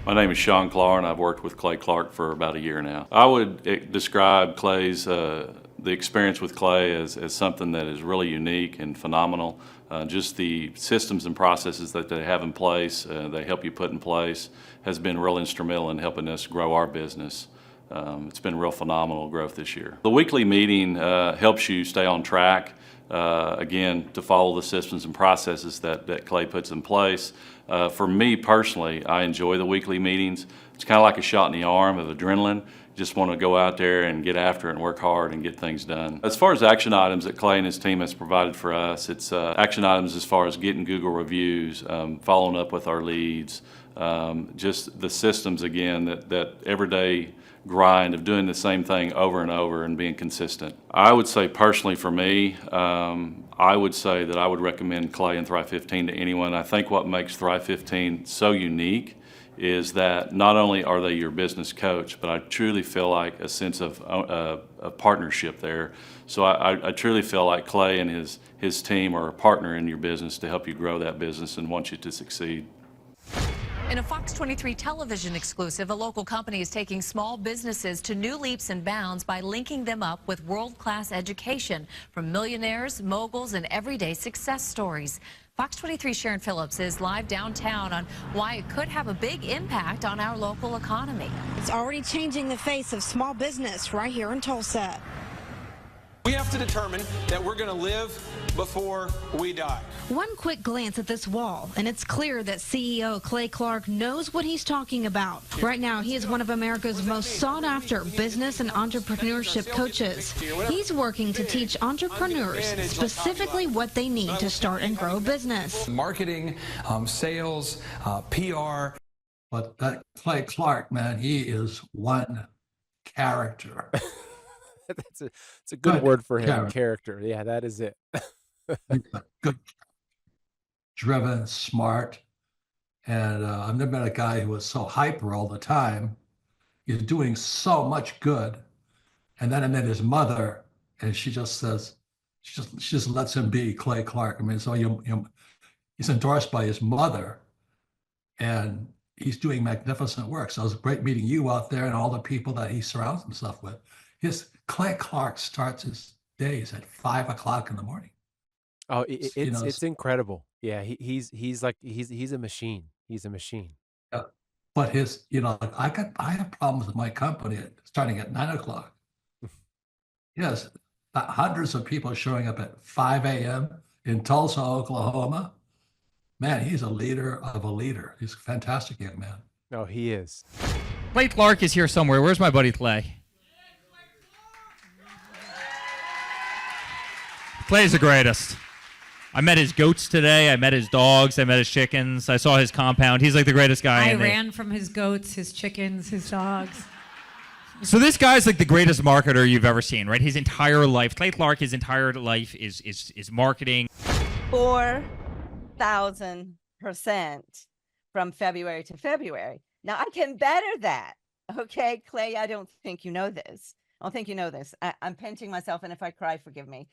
My name is Sean Clark, and I've worked with Clay Clark for about a year now. I would describe Clay's the experience with Clay as something that is really unique and phenomenal. Just the systems and processes that they have in place, they help you put in place, has been real instrumental in helping us grow our business. It's been real phenomenal growth this year. The weekly meeting helps you stay on track, again, to follow the systems and processes that Clay puts in place. For me personally, I enjoy the weekly meetings. It's kind of like a shot in the arm of adrenaline. Just want to go out there and get after it and work hard and get things done. As far as action items that Clay and his team has provided for us, it's action items as far as getting Google reviews, following up with our leads, just the systems, again, that everyday grind of doing the same thing over and over and being consistent. I would say personally for me, I would say that I would recommend Clay and Thrive 15 to anyone. I think what makes Thrive 15 so unique is that not only are they your business coach, but I truly feel like a sense of a partnership there. So I truly feel like Clay and his team are a partner in your business to help you grow that business and want you to succeed. In a Fox 23 television exclusive, a local company is taking small businesses to new leaps and bounds by linking them up with world-class education from millionaires, moguls, and everyday success stories. Fox 23 Sharon Phillips is live downtown on why it could have a big impact on our local economy. It's already changing the face of small business right here in Tulsa. We have to determine that we're going to live before we die. One quick glance at this wall, and it's clear that CEO Clay Clark knows what he's talking about. Right now, he is one of America's most sought-after business and entrepreneurship coaches. He's working to teach entrepreneurs specifically what they need to start and grow a business. Marketing, sales, PR. But that Clay Clark, man, he is one character. It's a good word for him. Character. Yeah, that is it. Good, driven, smart, and I've never met a guy who was so hyper all the time. He's doing so much good, and then I met his mother, and she just says, she just lets him be Clay Clark. I mean, so he's endorsed by his mother, and he's doing magnificent work. So it was great meeting you out there and all the people that he surrounds himself with. Clay Clark starts his days at 5 o'clock in the morning. Oh, it's incredible. Yeah, he's a machine. He's a machine. Yeah. But I have problems with my company starting at 9 o'clock. Yes, hundreds of people showing up at 5 a.m. in Tulsa, Oklahoma. Man, he's a leader of a leader. He's a fantastic young man. Oh, he is. Clay Clark is here somewhere. Where's my buddy Clay? Clay's the greatest. I met his goats today. I met his dogs. I met his chickens. I saw his compound. He's like the greatest guy. I ran from his goats, his chickens, his dogs. So this guy's like the greatest marketer you've ever seen, right? His entire life, Clay Clark, his entire life is marketing. 4,000% from February to February. Now I can better that. Okay, Clay, I don't think you know this. I don't think you know this. I'm pinching myself, and if I cry, forgive me.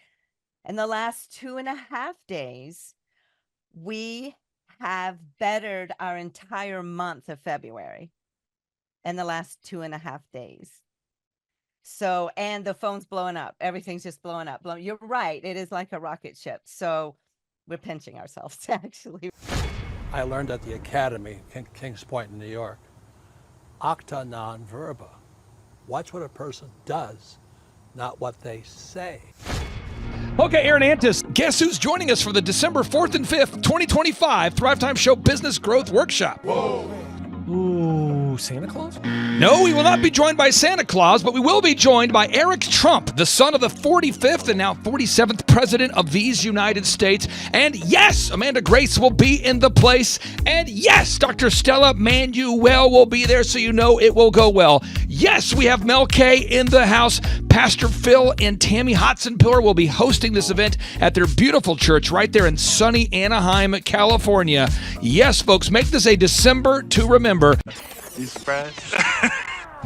In the last 2.5 days, we have bettered our entire month of February in the last 2.5 days. So, and the phone's blowing up. Everything's just blowing up. You're right. It is like a rocket ship. So we're pinching ourselves, actually. I learned at the academy in Kings Point in New York. Acta non verba. Watch what a person does, not what they say. Okay, Aaron Antis, guess who's joining us for the December 4th and 5th, 2025 Thrivetime Show Business Growth Workshop? Whoa. Ooh, Santa Claus? No, we will not be joined by Santa Claus, but we will be joined by Eric Trump, the son of the 45th and now 47th President of these United States. And yes, Amanda Grace will be in the place. And yes, Dr. Stella Manuel will be there, so you know it will go well. Yes, we have Mel K in the house. Pastor Phil and Tammy Hotson-Pillar will be hosting this event at their beautiful church right there in sunny Anaheim, California. Yes, folks, make this a December to remember. You surprised?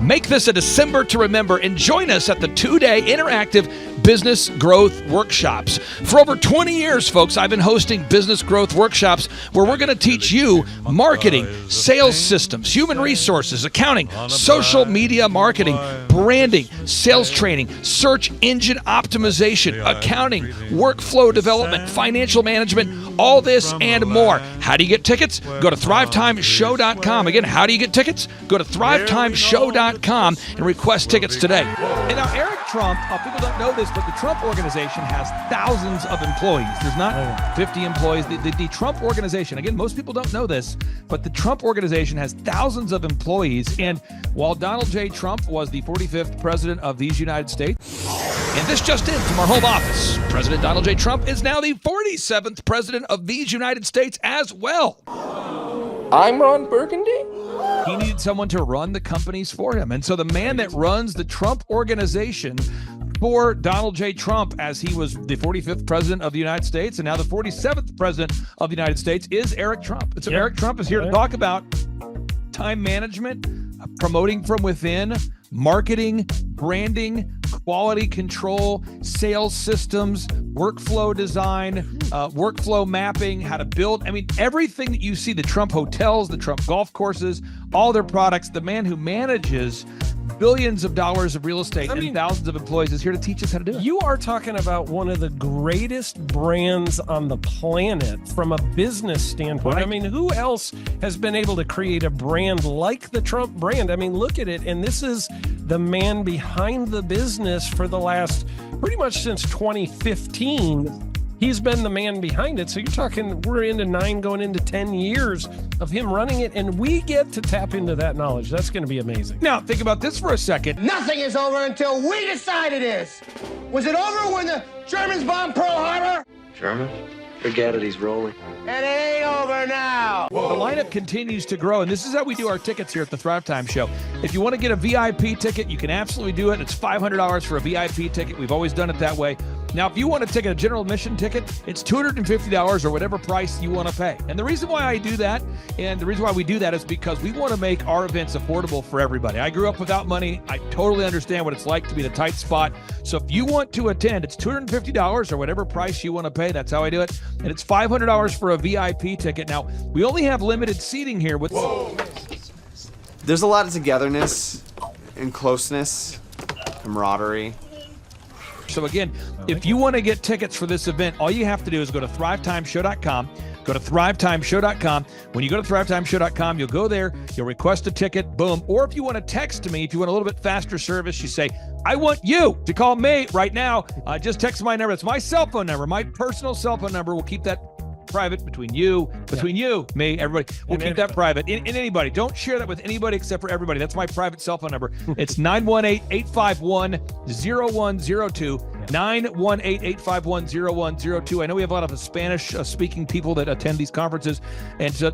Make this a December to remember and join us at the 2-day interactive Business Growth Workshops. For over 20 years, folks, I've been hosting business growth workshops where we're going to teach you marketing, sales systems, human resources, accounting, social media marketing, branding, sales training, search engine optimization, accounting, workflow development, financial management, all this and more. How do you get tickets? Go to thrivetimeshow.com. Again, how do you get tickets? Go to thrivetimeshow.com and request tickets today. And now Eric Trump, people don't know this, but the Trump organization has thousands of employees. There's not 50 employees. The Trump organization, again, most people don't know this, but the Trump organization has thousands of employees. And while Donald J. Trump was the 45th president of these United States, and this just in from our home office, President Donald J. Trump is now the 47th president of these United States as well. I'm Ron Burgundy? He needed someone to run the companies for him. And so the man that runs the Trump organization for Donald J. Trump, as he was the 45th president of the United States and now the 47th president of the United States, is Eric Trump. And so Eric Trump is here to talk about time management, promoting from within, marketing, branding, quality control, sales systems, workflow design, workflow mapping, how to build. I mean, everything that you see, the Trump hotels, the Trump golf courses, all their products, the man who manages billions of dollars of real estate and thousands of employees is here to teach us how to do it. You are talking about one of the greatest brands on the planet from a business standpoint. Right. I mean, who else has been able to create a brand like the Trump brand? I mean, look at it. And this is the man behind the business for the last pretty much since 2015. He's been the man behind it. So you're talking, we're into 9 going into 10 years of him running it, and we get to tap into that knowledge. That's going to be amazing. Now, think about this for a second. Nothing is over until we decide it is. Was it over when the Germans bombed Pearl Harbor? Germans? Forget it, he's rolling. It ain't over now. The lineup continues to grow, and this is how we do our tickets here at the Thrivetime Show. If you want to get a VIP ticket, you can absolutely do it. It's $500 for a VIP ticket. We've always done it that way. Now, if you want to take a general admission ticket, it's $250 or whatever price you want to pay. And the reason why I do that, and the reason why we do that is because we want to make our events affordable for everybody. I grew up without money. I totally understand what it's like to be in a tight spot. So if you want to attend, it's $250 or whatever price you want to pay. That's how I do it. And it's $500 for a VIP ticket. Now, we only have limited seating here with... Whoa. There's a lot of togetherness and closeness, camaraderie. So again, if you want to get tickets for this event, all you have to do is go to thrivetimeshow.com. Go to thrivetimeshow.com. When you go to thrivetimeshow.com, you'll go there, you'll request a ticket, boom. Or if you want to text me, if you want a little bit faster service, you say, I want you to call me right now. Just text my number. It's my cell phone number, my personal cell phone number. We'll keep that private between you, me, everybody. We'll keep that private. And anybody. Don't share that with anybody except for everybody. That's my private cell phone number. It's 918-851-0102. 918-851-0102. I know we have a lot of Spanish-speaking people that attend these conferences. And to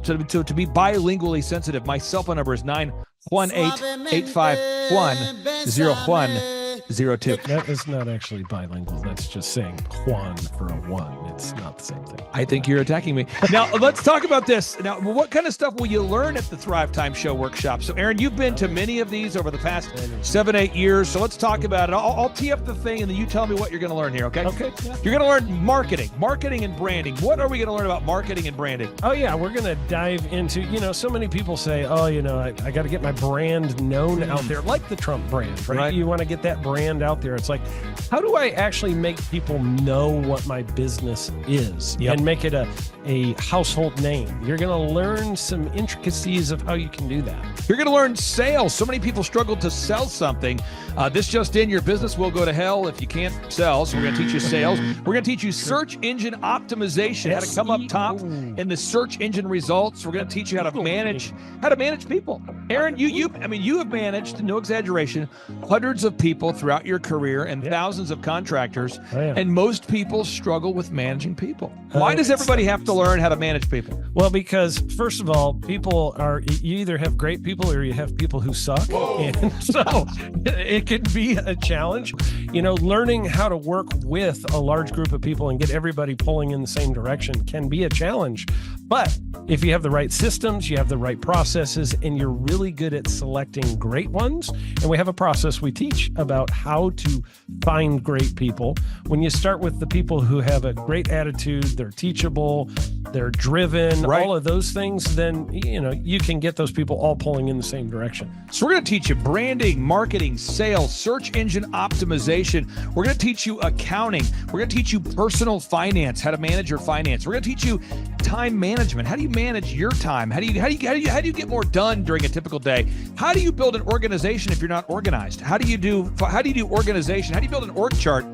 be bilingually sensitive, my cell phone number is 918-851-0102. That is not actually bilingual. That's just saying Juan for a one. It's not the same thing. I think you're attacking me. Now, let's talk about this. Now, what kind of stuff will you learn at the Thrivetime Show workshop? So, Aaron, you've been to many of these over the past 7-8 years. So let's talk about it. I'll tee up the thing, and then you tell me what you're going to learn here, okay? Okay. Yeah. You're going to learn marketing and branding. What are we going to learn about marketing and branding? Oh, yeah. We're going to dive into, so many people say, I got to get my brand known out there, like the Trump brand, right? You want to get that brand out there. It's like, how do I actually make people know what my business is and make it a household name? You're going to learn some intricacies of how you can do that. You're going to learn sales. So many people struggle to sell something. This just in, your business will go to hell if you can't sell. So we're going to teach you sales. We're going to teach you search engine optimization, how to come up top in the search engine results. We're going to teach you how to manage people. Aaron, you have managed, no exaggeration, hundreds of people throughout your career and thousands of contractors. And most people struggle with managing people. Why does everybody have to learn how to manage people? Well, because first of all, you either have great people or you have people who suck. And so it can be a challenge. learning how to work with a large group of people and get everybody pulling in the same direction can be a challenge. But if you have the right systems, you have the right processes, and you're really good at selecting great ones, and we have a process we teach about how to find great people. When you start with the people who have a great attitude, they're teachable, they're driven, all of those things, then, you can get those people all pulling in the same direction. So we're going to teach you branding, marketing, sales, search engine optimization. We're going to teach you accounting. We're going to teach you personal finance, how to manage your finance. We're going to teach you time management. How do you manage your time? How do you get more done during a typical day? How do you build an organization if you're not organized? How do you do organization? How do you build an org chart?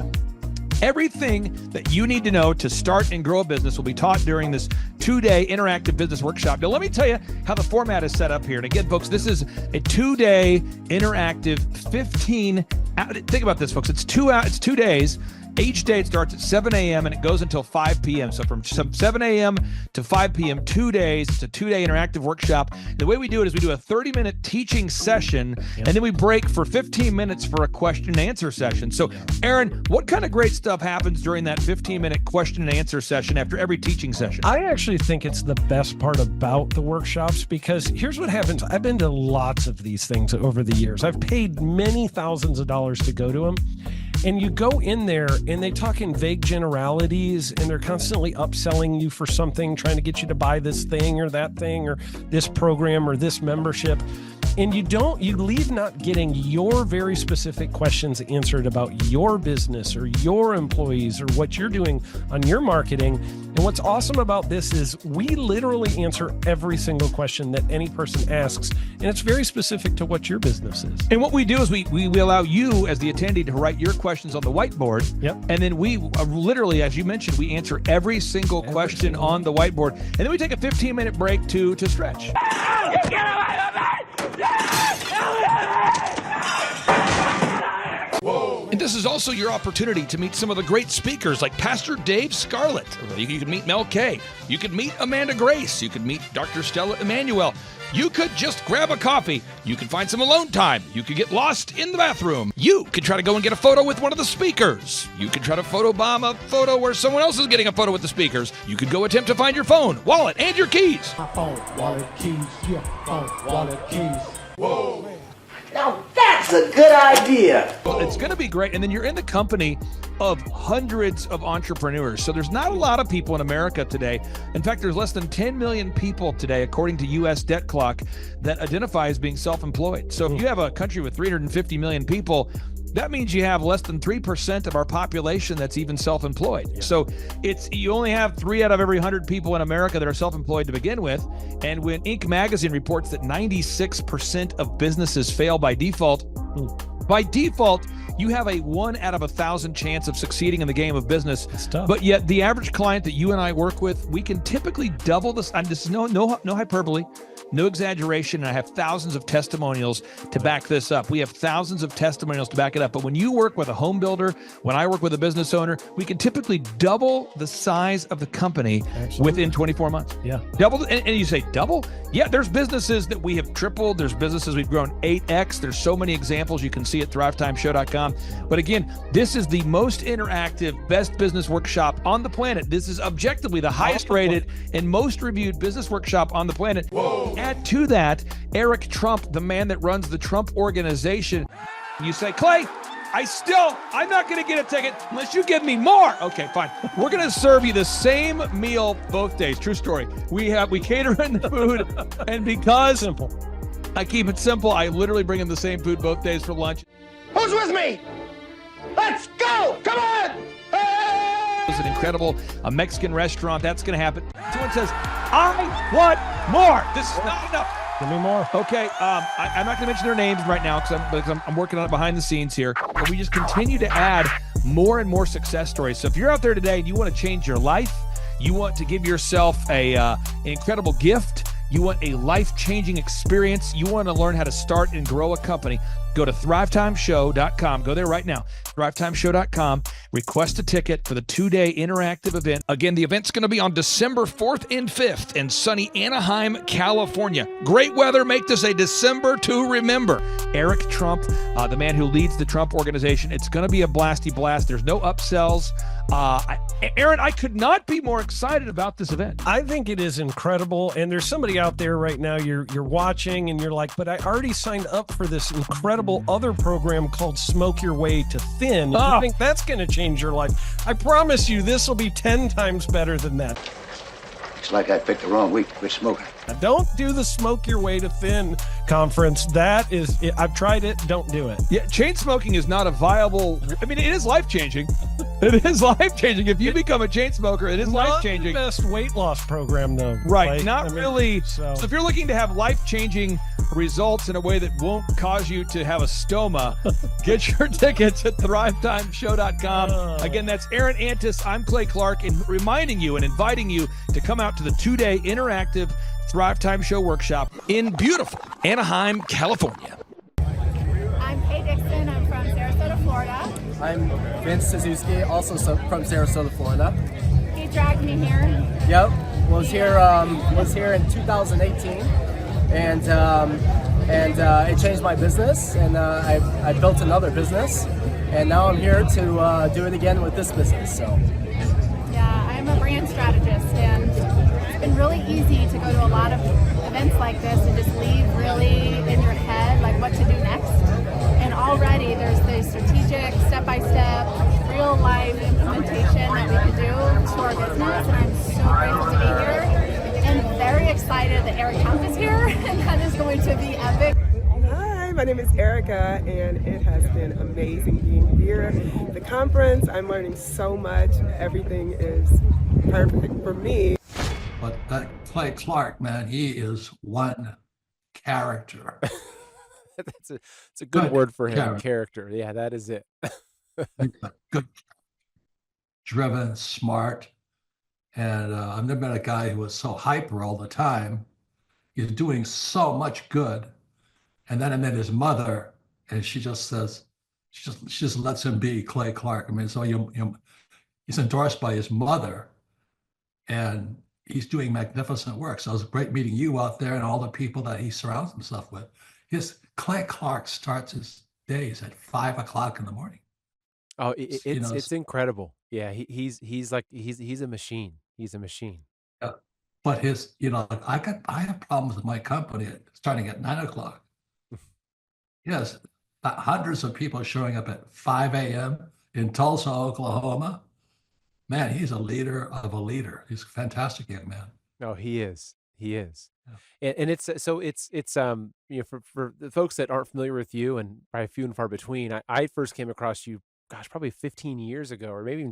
Everything that you need to know to start and grow a business will be taught during this 2-day interactive business workshop. Now, let me tell you how the format is set up here. And again, folks, this is a 2-day interactive 15. Think about this, folks. It's 2 days. Each day it starts at 7 a.m. and it goes until 5 p.m. So from 7 a.m. to 5 p.m., 2 days. It's a 2-day interactive workshop. The way we do it is we do a 30-minute teaching session, and then we break for 15 minutes for a question and answer session. So, Aaron, what kind of great stuff happens during that 15-minute question and answer session after every teaching session? I actually think it's the best part about the workshops, because here's what happens. I've been to lots of these things over the years. I've paid many thousands of dollars to go to them. And you go in there and they talk in vague generalities, and they're constantly upselling you for something, trying to get you to buy this thing or that thing or this program or this membership. And you leave not getting your very specific questions answered about your business or your employees or what you're doing on your marketing. And what's awesome about this is we literally answer every single question that any person asks, and it's very specific to what your business is. And what we do is we allow you as the attendee to write your questions on the whiteboard. Yep. And then we literally, as you mentioned, we answer every single question on the whiteboard. And then we take a 15-minute break to stretch. And this is also your opportunity to meet some of the great speakers like Pastor Dave Scarlett. You can meet Mel Kay. You could meet Amanda Grace. You could meet Dr. Stella Emanuel. You could just grab a coffee. You could find some alone time. You could get lost in the bathroom. You could try to go and get a photo with one of the speakers. You could try to photobomb a photo where someone else is getting a photo with the speakers. You could go attempt to find your phone, wallet, and your keys. My phone, wallet, keys, yeah, phone, wallet, keys. Whoa. Now that's a good idea. Well, it's going to be great. And then you're in the company of hundreds of entrepreneurs. So there's not a lot of people in America today. In fact, there's less than 10 million people today, according to U.S. Debt Clock, that identify as being self-employed. So if you have a country with 350 million people, that means you have less than 3% of our population that's even self-employed. Yeah. So you only have 3 out of every 100 people in America that are self-employed to begin with. And when Inc. magazine reports that 96% of businesses fail by default, you have a 1 out of 1,000 chance of succeeding in the game of business. But yet the average client that you and I work with, we can typically double this. And this is no hyperbole, no exaggeration. And I have thousands of testimonials to back this up. We have thousands of testimonials to back it up. But when you work with a home builder, when I work with a business owner, we can typically double the size of the company within 24 months. Yeah. Double. And you say double? Yeah, there's businesses that we have tripled. There's businesses we've grown 8x. There's so many examples you can see at thrivetimeshow.com. But again, this is the most interactive, best business workshop on the planet. This is objectively the highest rated and most reviewed business workshop on the planet. Whoa. Add to that, Eric Trump, the man that runs the Trump Organization. You say, Clay, I'm not going to get a ticket unless you give me more. Okay, fine. We're going to serve you the same meal both days. True story. We cater in the food, and because I keep it simple, I literally bring in the same food both days for lunch. Who's with me? Let's go! Come on! Hey! It's an incredible Mexican restaurant. That's going to happen. Someone says, I want more. This is not enough. Give me more. Okay, I'm not going to mention their names right now because I'm working on it behind the scenes here. But we just continue to add more and more success stories. So if you're out there today and you want to change your life, you want to give yourself an incredible gift, You want a life-changing experience. You want to learn how to start and grow a company. Go to thrivetimeshow.com. Go there right now. thrivetimeshow.com. Request a ticket for the 2-day interactive event. Again, the event's going to be on December 4th and 5th in sunny Anaheim, California. Great weather. Make this a December to remember. Eric Trump, the man who leads the Trump organization. It's going to be a blasty blast. There's no upsells. Aaron, I could not be more excited about this event. I think it is incredible. And there's somebody out there right now, you're watching and you're like, but I already signed up for this incredible other program called Smoke Your Way to Thin. I think that's going to change your life. I promise you, this will be 10 times better than that. Looks like I picked the wrong week to quit smoking. Don't do the Smoke Your Way to Thin conference. That is, I've tried it. Don't do it. Yeah, chain smoking is not a viable. I mean, it is life changing. It is life changing. If you become a chain smoker, it is life changing. Not the best weight loss program, though. Right. Really. So if you're looking to have life changing results in a way that won't cause you to have a stoma, get your tickets at thrivetimeshow.com. Again, that's Aaron Antis. I'm Clay Clark, and reminding you and inviting you to come out to the 2-day interactive Thrive Time Show workshop in beautiful Anaheim, California. I'm Kay Dixon. I'm from Sarasota, Florida. I'm Vince Suzuki, also from Sarasota, Florida. He dragged me here. Yep, was here in 2018, and it changed my business, and I built another business, and now I'm here to do it again with this business. So. Yeah, I'm a brand strategist, and it's been really easy to go to a lot of events like this and just leave really in your head like what to do next. And already there's the strategic, step-by-step, real-life implementation that we can do to our business. And I'm so grateful to be here and very excited that Eric Trump is here, and that is going to be epic. Hi, my name is Erica, and it has been amazing being here. The conference, I'm learning so much. Everything is perfect for me. But that Clay Clark, man, he is one character. It's a good word for him. Character. Yeah, that is it. Good, driven, smart. And I've never met a guy who was so hyper all the time. He's doing so much good. And then I met his mother, and she just says, she just lets him be Clay Clark. I mean, so he's endorsed by his mother, and he's doing magnificent work. So it was great meeting you out there and all the people that he surrounds himself with. Clay Clark starts his days at 5 o'clock in the morning. Oh, it's incredible. Yeah, he's a machine. He's a machine. Yeah. But I have problems with my company starting at 9 o'clock. Yes, hundreds of people showing up at 5 a.m. in Tulsa, Oklahoma. Man, he's a leader of a leader. He's a fantastic young man. No, he is. He is. Yeah. And it's for the folks that aren't familiar with you, and probably few and far between, I first came across you, gosh, probably 15 years ago, or maybe even